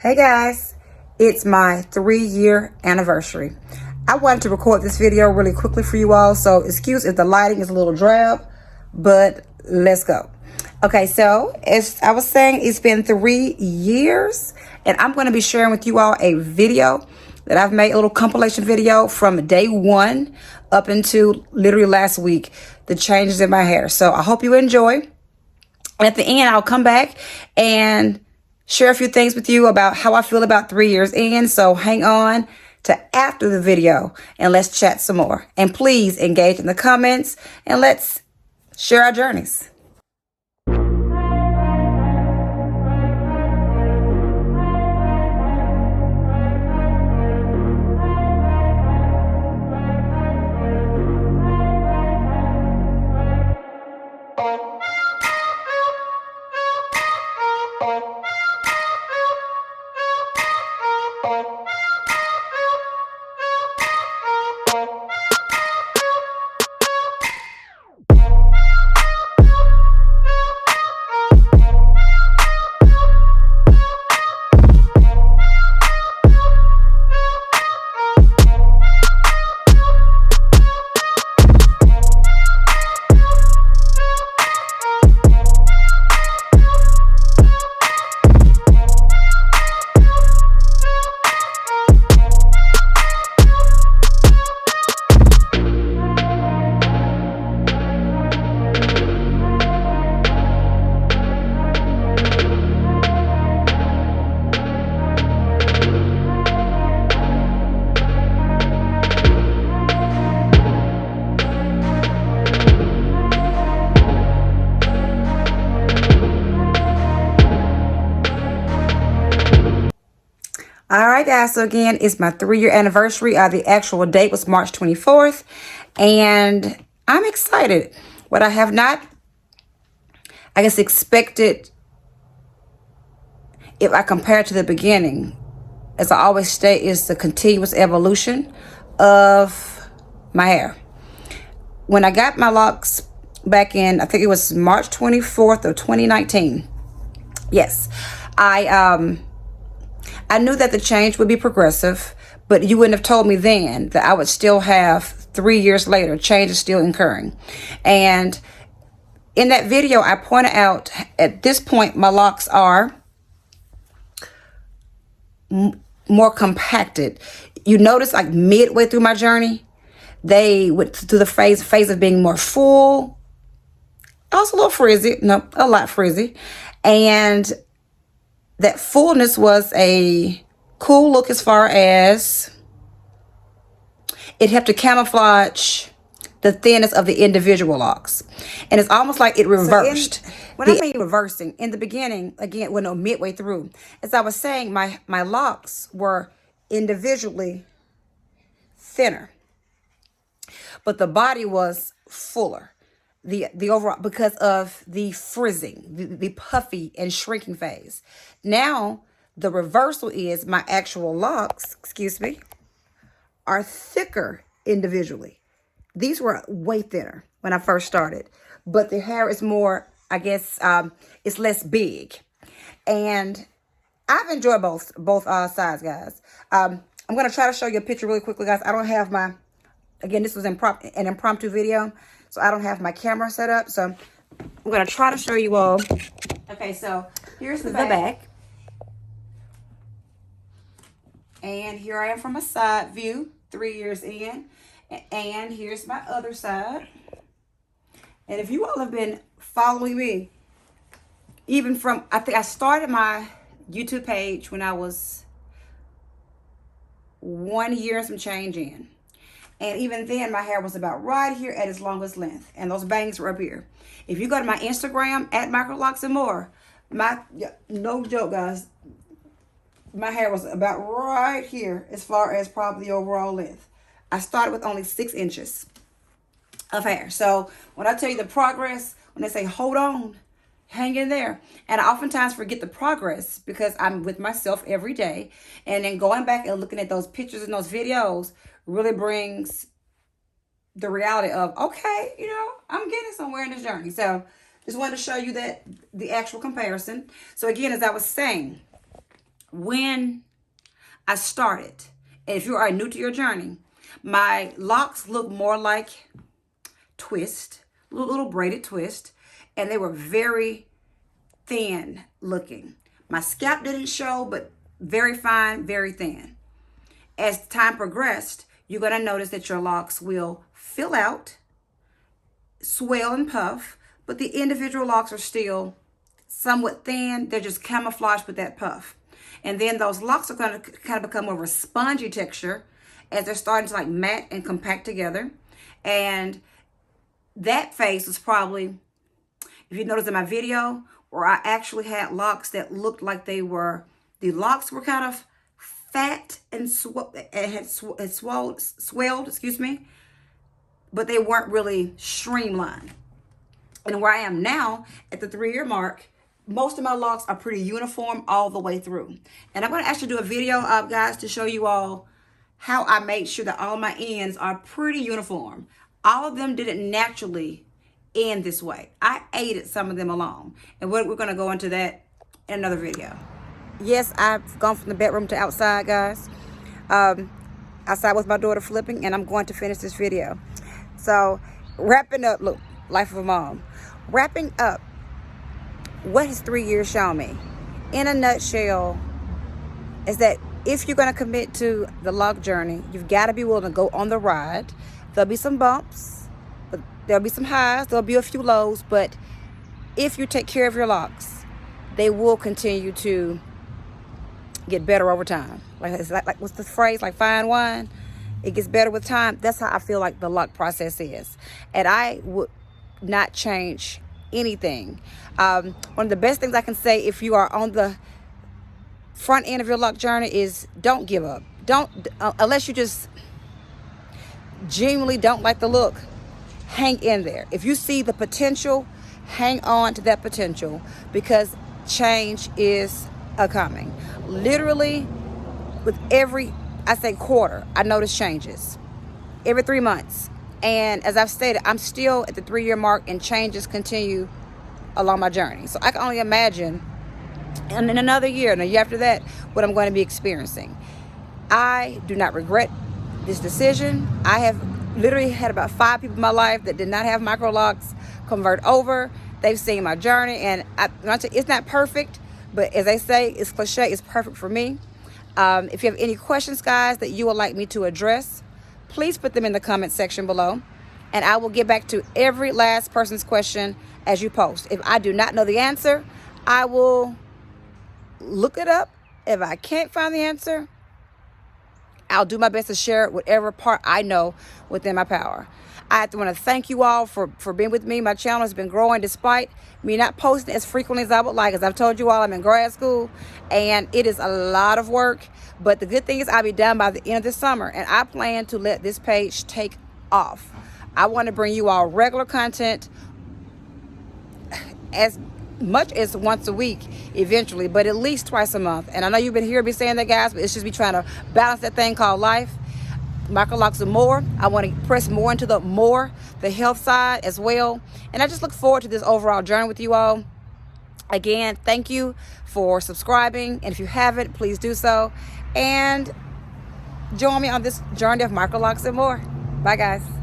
Hey guys, it's my 3-year anniversary. I wanted to record this video really quickly for you all, so excuse if the lighting is a little drab, but let's go. Okay, so as I was saying, it's been 3 years, and I'm going to be sharing with you all a video that I've made, a little compilation video from day 1 up into literally last week, the changes in my hair. So I hope you enjoy. At the end, I'll come back and share a few things with you about how I feel about 3 years in. So hang on to after the video and let's chat some more. And please engage in the comments and let's share our journeys. All right, guys. So again, it's my 3-year anniversary. The actual date was March 24th. And I'm excited. What I have not, I guess, expected, if I compare it to the beginning, as I always state, is the continuous evolution of my hair. When I got my locks back in, I think it was March 24th of 2019. Yes, I knew that the change would be progressive, but you wouldn't have told me then that I would still have 3 years later, change is still occurring. And in that video, I pointed out at this point, my locks are more compacted. You notice like midway through my journey, they went through the phase of being more full, also a little frizzy, no, a lot frizzy. And that fullness was a cool look as far as it helped to camouflage the thinness of the individual locks. And it's almost like it reversed. When I mean reversing, in the beginning, again, well, no, midway through, as I was saying, my locks were individually thinner, but the body was fuller. The overall, because of the frizzing, the puffy and shrinking phase. Now, the reversal is my actual locks, are thicker individually. These were way thinner when I first started, but the hair is more, I guess, it's less big. And I've enjoyed both sides, guys. I'm going to try to show you a picture really quickly, guys. I don't have my, again, this was an impromptu video, so I don't have my camera set up. So I'm going to try to show you all. Okay, so here's the back. And here I am from a side view, 3 years in. And here's my other side. And if you all have been following me, even from, I think I started my YouTube page when I was 1 year and some change in. And even then, my hair was about right here at its longest length. And those bangs were up here. If you go to my Instagram, at Microlocs and more, no joke, guys, my hair was about right here as far as probably the overall length. I started with only 6 inches of hair. So when I tell you the progress, when they say, hold on, hang in there. And I oftentimes forget the progress because I'm with myself every day. And then going back and looking at those pictures and those videos really brings the reality of, okay, you know, I'm getting somewhere in this journey. So just wanted to show you that the actual comparison. So again, as I was saying, When I started, and if you are new to your journey, my locks look more like twist, little braided twist, and they were very thin looking. My scalp didn't show, but very fine, very thin. As time progressed, you're going to notice that your locks will fill out, swell and puff, but the individual locks are still somewhat thin. They're just camouflaged with that puff. And then those locks are going to kind of become more of a spongy texture as they're starting to like mat and compact together. And that phase was probably, if you notice in my video, where I actually had locks that looked like the locks were kind of fat and swelled, excuse me, but they weren't really streamlined. And where I am now at the 3-year mark, most of my locks are pretty uniform all the way through. And I'm going to actually do a video, guys, to show you all how I made sure that all my ends are pretty uniform. All of them didn't naturally end this way. I aided some of them along. And we're going to go into that in another video. Yes, I've gone from the bedroom to outside, guys. Outside with my daughter flipping, and I'm going to finish this video. So, wrapping up, look, life of a mom. Wrapping up, what has 3 years shown me? In a nutshell, is that if you're going to commit to the lock journey, you've got to be willing to go on the ride. There'll be some bumps, but there'll be some highs, there'll be a few lows, but if you take care of your locks, they will continue to get better over time. Like what's the phrase? Like fine wine, it gets better with time. That's how I feel like the lock process is, and I would not change anything. One of the best things I can say if you are on the front end of your lock journey is don't give up. Don't unless you just genuinely don't like the look. Hang in there. If you see the potential, hang on to that potential, because change is coming. Literally, with every, I say quarter, I notice changes. Every 3 months. And as I've stated, I'm still at the 3-year mark, and changes continue along my journey. So I can only imagine, and in another year, and a year after that, what I'm going to be experiencing. I do not regret this decision. I have literally had about 5 people in my life that did not have Microlocs convert over. They've seen my journey, and it's not perfect, but as they say, it's cliche, it's perfect for me. If you have any questions, guys, that you would like me to address, please put them in the comment section below, and I will get back to every last person's question as you post. If I do not know the answer, I will look it up. If I can't find the answer, I'll do my best to share whatever part I know within my power. I want to thank you all for being with me. My channel has been growing despite me not posting as frequently as I would like. As I've told you all, I'm in grad school, and it is a lot of work. But the good thing is I'll be done by the end of the summer, and I plan to let this page take off. I want to bring you all regular content as much as once a week eventually, but at least twice a month. And I know you've been hearing me saying that, guys, but it's just me trying to balance that thing called life. Microlocs and more. I want to press more into the health side as well. And I just look forward to this overall journey with you all. Again, thank you for subscribing. And if you haven't, please do so. And join me on this journey of Microlocs and more. Bye, guys.